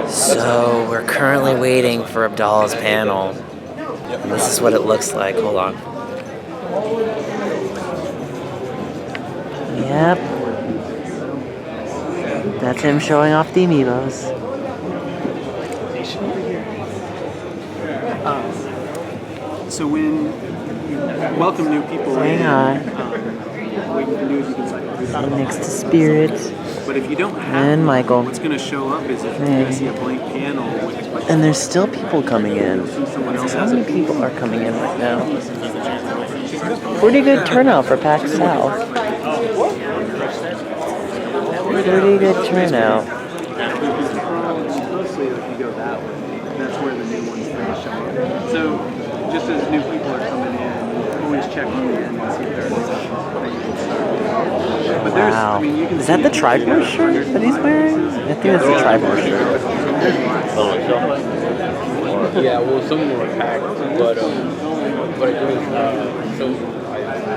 So we're currently waiting for Abdallah's panel. And this is what it looks like. Hold on. Yep. That's him showing off the Amiibos. So when you welcome new people Saying hi. what you can do is you can cycle Next to Spirits. But if you don't have And Michael. what's going to show up is if you're going to see a blank panel with a question. And there's still people coming in. Someone else How has many people are coming in right now? Pretty good turnout for PAX South. Pretty good turnout. Mostly if you go that way, that's where the new ones are showing. So just as new people are coming in, always check on the end and see if there's but there's, Wow. I mean, you can Is that the Triforce shirt that he's wearing? I think that's the Triforce shirt. Yeah, well, some were packed, but it was so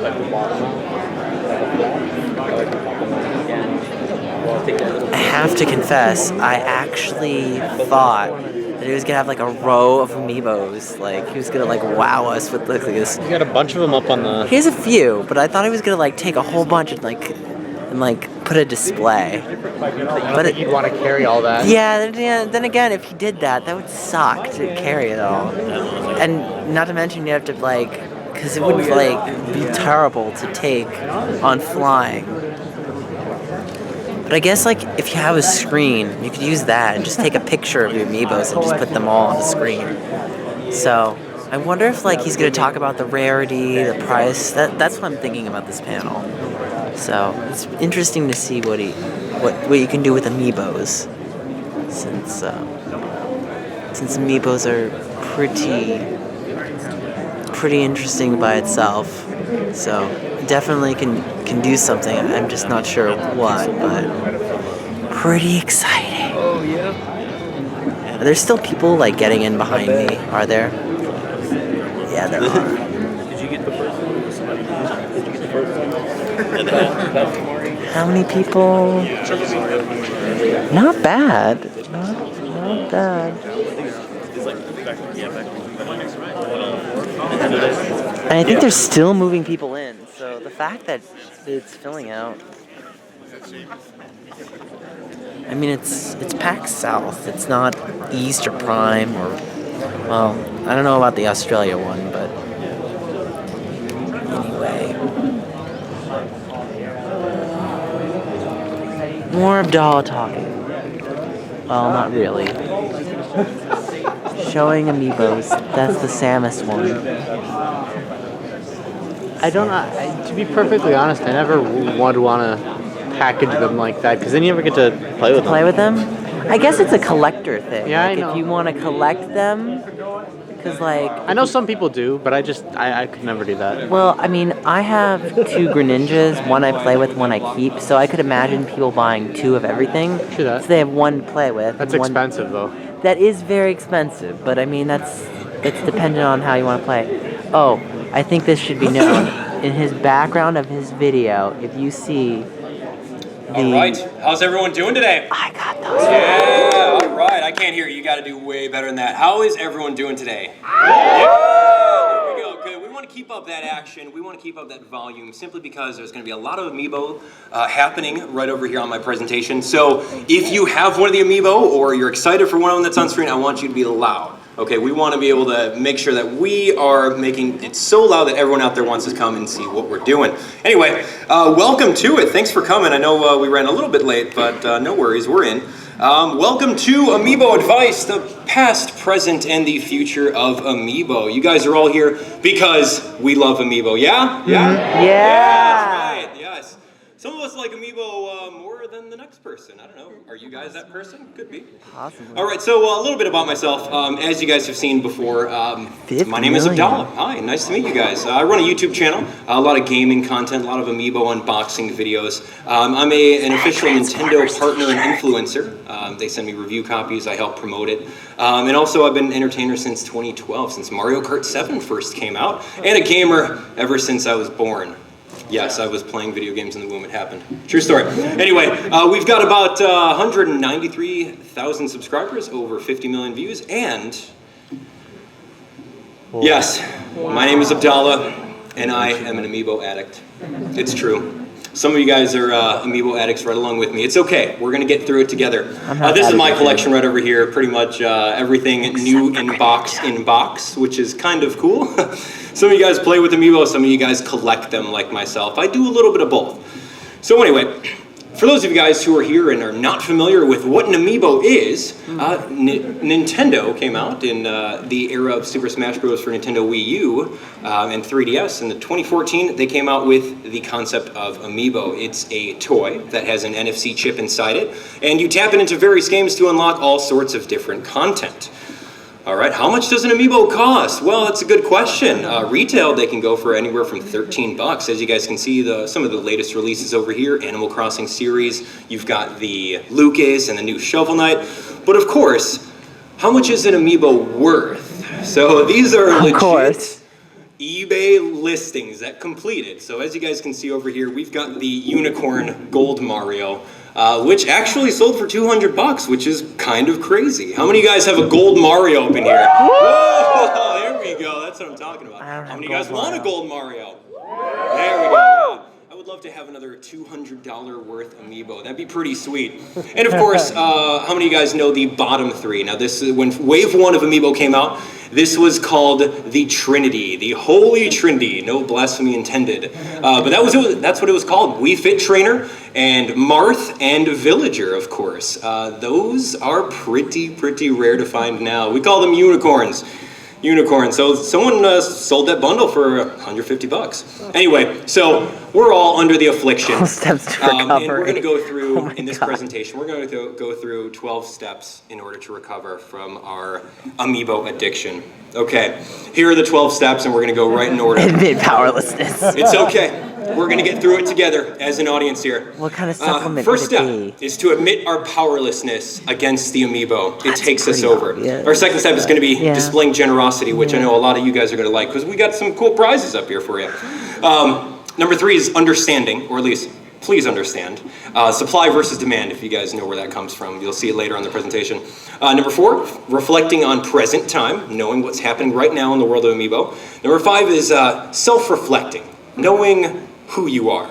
like the bottom. I have to confess, I actually thought that he was gonna have like a row of Amiibos. Like he was gonna like wow us with like this. You got a bunch of them up on the. He has a few, but I thought he was gonna like take a whole bunch and like put a display. But you'd want to carry all that. Yeah, then again, if he did that, that would suck to carry it all. And not to mention you have to like, because it would like be terrible to take on flying. But I guess like if you have a screen, you could use that and just take a picture of your Amiibos and just put them all on the screen. So I wonder if like he's gonna talk about the rarity, the price. That's what I'm thinking about this panel. So it's interesting to see what you can do with Amiibos, since Amiibos are pretty interesting by itself. So definitely can do something. I'm just not sure what, but pretty exciting. Oh yeah. Are there still people like getting in behind me? Are there? Yeah, there are. Did you get the first one? Did you get the first one? How many people? Not bad. Not bad. And I think they're still moving people in, so the fact that it's filling out. I mean, it's PAX South. It's not East or Prime or, well, I don't know about the Australia one, but anyway. More Abdallah talking. Well, not really. Showing Amiibos. That's the Samus one. I don't know. To be perfectly honest, I never would want to package them like that because then you never get to play with them. Play with them? I guess it's a collector thing. Yeah, like I know. If you want to collect them, because like I know some people do, but I could never do that. well, I mean, I have 2 Greninjas, one I play with, one I keep, so I could imagine people buying 2 of everything. True that. So they have one to play with. That's one, expensive though. That is very expensive, but I mean that's dependent on how you want to play. Oh, I think this should be known. In his background of his video, if you see the... All right, how's everyone doing today? I got those. Yeah, all right. I can't hear you. You got to do way better than that. How is everyone doing today? Yeah, there we go. Good. We want to keep up that action. We want to keep up that volume simply because there's going to be a lot of Amiibo happening right over here on my presentation. So if you have one of the Amiibo or you're excited for one of them that's on screen, I want you to be loud. Okay, we want to be able to make sure that we are making it so loud that everyone out there wants to come and see what we're doing. Anyway, welcome to it. Thanks for coming. I know we ran a little bit late, but no worries, we're in. Welcome to Amiibo Advice, the past, present, and the future of Amiibo. You guys are all here because we love Amiibo, yeah? Yeah? That's right, yes. Some of us like Amiibo more than the next person. I don't know. Are you guys that person? Could be. Possibly. All right, so a little bit about myself. As you guys have seen before, my name is Abdallah. Hi, nice to meet you guys. I run a YouTube channel, a lot of gaming content, a lot of Amiibo unboxing videos. I'm an official Nintendo partner and influencer. They send me review copies, I help promote it. And also I've been an entertainer since 2012, since Mario Kart 7 first came out, and a gamer ever since I was born. Yes, I was playing video games in the womb. It happened. True story. Anyway, we've got about 193,000 subscribers, over 50 million views, and yes, my name is Abdallah, and I am an Amiibo addict. It's true. Some of you guys are Amiibo addicts right along with me. It's okay. We're going to get through it together. This is my collection right over here. Pretty much everything new in box, which is kind of cool. Some of you guys play with Amiibo. Some of you guys collect them like myself. I do a little bit of both. So anyway, for those of you guys who are here and are not familiar with what an Amiibo is, Nintendo came out in the era of Super Smash Bros. For Nintendo Wii U and 3DS. In 2014, they came out with the concept of Amiibo. It's a toy that has an NFC chip inside it, and you tap it into various games to unlock all sorts of different content. All right, how much does an Amiibo cost? Well, that's a good question. Retail, they can go for anywhere from $13. As you guys can see, some of the latest releases over here, Animal Crossing series, you've got the Lucas and the new Shovel Knight. But of course, how much is an Amiibo worth? So these are legit eBay listings that completed. So as you guys can see over here, we've got the Unicorn Gold Mario, which actually sold for $200, which is kind of crazy. How many of you guys have a gold Mario up in here? Whoa, there we go. That's what I'm talking about. How many of you guys want a gold Mario? There we go. Yeah. I would love to have another $200 worth Amiibo. That'd be pretty sweet. And of course, how many of you guys know the bottom three? Now, this is when Wave 1 of Amiibo came out. This was called the Trinity, the Holy Trinity. No blasphemy intended. But that's what it was called. Wii Fit Trainer and Marth and Villager, of course. Those are pretty rare to find now. We call them unicorns. So someone sold that bundle for $150. Anyway, so we're all under the affliction. Steps to recovery. And we're going to go through, in this presentation, we're going to go through 12 steps in order to recover from our Amiibo addiction. Okay, here are the 12 steps, and we're going to go right in order. Admit powerlessness. It's okay. We're going to get through it together as an audience here. What kind of supplement First would step it be? is to admit our powerlessness against the Amiibo. That's it takes us pretty over. obvious. Our second step is going to be Yeah. displaying generosity, which I know a lot of you guys are going to like because we got some cool prizes up here for you. Number 3 is understanding, or at least please understand. Supply versus demand, if you guys know where that comes from. You'll see it later on the presentation. Number 4, reflecting on present time, knowing what's happening right now in the world of Amiibo. Number 5 is self-reflecting, knowing who you are.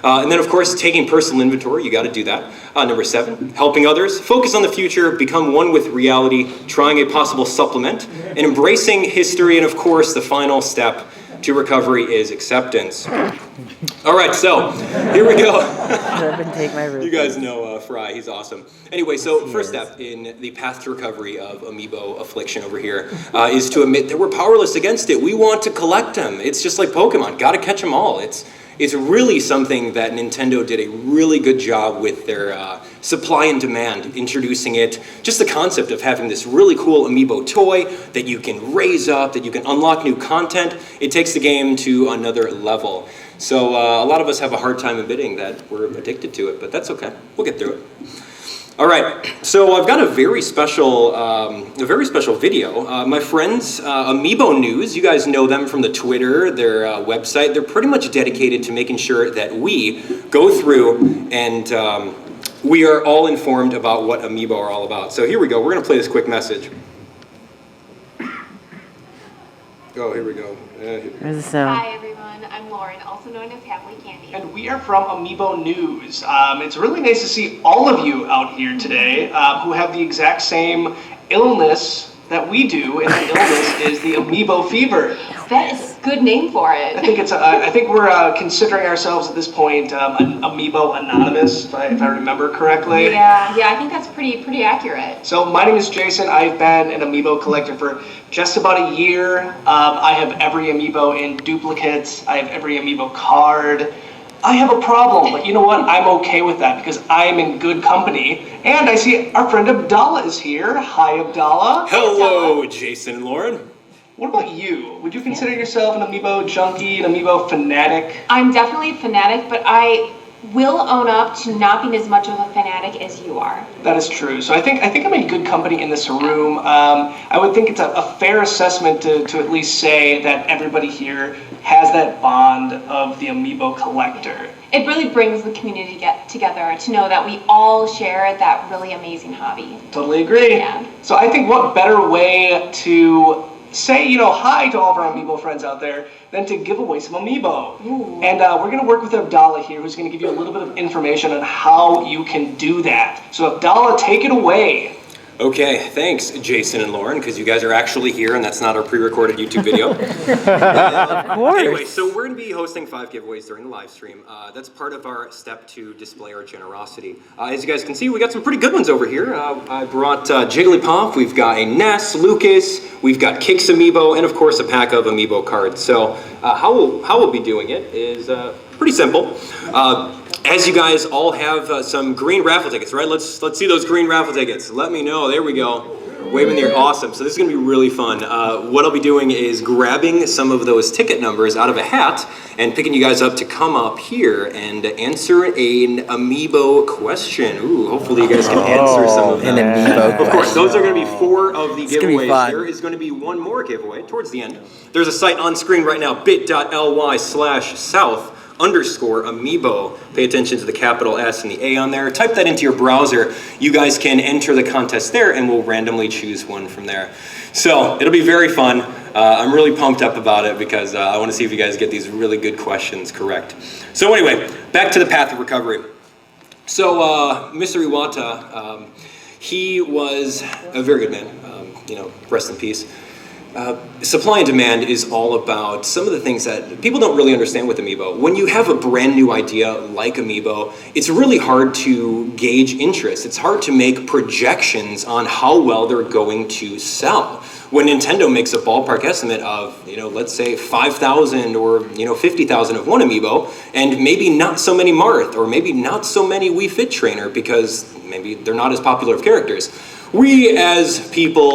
And then, of course, taking personal inventory. You got to do that. Number 7, helping others. Focus on the future. Become one with reality. Trying a possible supplement. And embracing history. And, of course, the final step to recovery is acceptance. All right, so here we go. You guys know Fry. He's awesome. Anyway, so first step in the path to recovery of Amiibo affliction over here is to admit that we're powerless against it. We want to collect them. It's just like Pokemon. Got to catch them all. It's really something that Nintendo did a really good job with their supply and demand, introducing it. Just the concept of having this really cool Amiibo toy that you can raise up, that you can unlock new content. It takes the game to another level. So a lot of us have a hard time admitting that we're addicted to it, but that's okay. We'll get through it. All right, so I've got a very special video. My friends, Amiibo News, you guys know them from the Twitter, their website. They're pretty much dedicated to making sure that we go through and we are all informed about what Amiibo are all about. So here we go. We're going to play this quick message. Oh, here we go. Where's the sound? Hi everyone, I'm Lauren, also known as Happily Candy. And we are from Amiibo News. It's really nice to see all of you out here today who have the exact same illness that we do, and the illness is the Amiibo fever. That is a good name for it. I think we're considering ourselves at this point an Amiibo Anonymous, if I remember correctly. Yeah, I think that's pretty accurate. So my name is Jason. I've been an Amiibo collector for just about a year. I have every Amiibo in duplicates. I have every Amiibo card. I have a problem, but you know what? I'm okay with that because I'm in good company. And I see our friend Abdallah is here. Hi, Abdallah. Hello, Jason and Lauren. What about you? Would you consider yourself an Amiibo junkie, an Amiibo fanatic? I'm definitely a fanatic, but I will own up to not being as much of a fanatic as you are. That is true. So I think I'm in good company in this room. I would think it's a fair assessment to at least say that everybody here has that bond of the Amiibo collector. It really brings the community together to know that we all share that really amazing hobby. Totally agree. Yeah. So I think what better way to say, hi to all of our Amiibo friends out there than to give away some Amiibo. Ooh. And we're going to work with Abdallah here, who's going to give you a little bit of information on how you can do that. So Abdallah, take it away. Okay, thanks, Jason and Lauren, because you guys are actually here, and that's not our pre-recorded YouTube video. Of course. Anyway, so we're going to be hosting 5 giveaways during the live stream. That's part of our step to display our generosity. As you guys can see, we got some pretty good ones over here. I brought Jigglypuff, we've got a Ness, Lucas, we've got Kix Amiibo, and of course a pack of Amiibo cards. So how we'll be doing it is pretty simple. As you guys all have some green raffle tickets, right? Let's see those green raffle tickets. Let me know. There we go. Waving there. Awesome. So this is going to be really fun. What I'll be doing is grabbing some of those ticket numbers out of a hat and picking you guys up to come up here and answer an Amiibo question. Ooh, hopefully you guys can answer some of them. An Amiibo question. Of course, those are going to be 4 of the It's gonna be giveaways. fun. There is going to be one more giveaway towards the end. There's a site on screen right now, bit.ly/south_Amiibo. Pay attention to the capital S and the A on there. Type that into your browser. You guys can enter the contest there and we'll randomly choose one from there. So it'll be very fun. I'm really pumped up about it because I want to see if you guys get these really good questions correct. So anyway, back to the path of recovery. So Mr. Iwata, he was a very good man, rest in peace. Supply and demand is all about some of the things that people don't really understand with Amiibo. When you have a brand new idea like Amiibo, it's really hard to gauge interest. It's hard to make projections on how well they're going to sell. When Nintendo makes a ballpark estimate of, let's say 5,000 or 50,000 of one Amiibo, and maybe not so many Marth, or maybe not so many Wii Fit Trainer because maybe they're not as popular of characters. We as people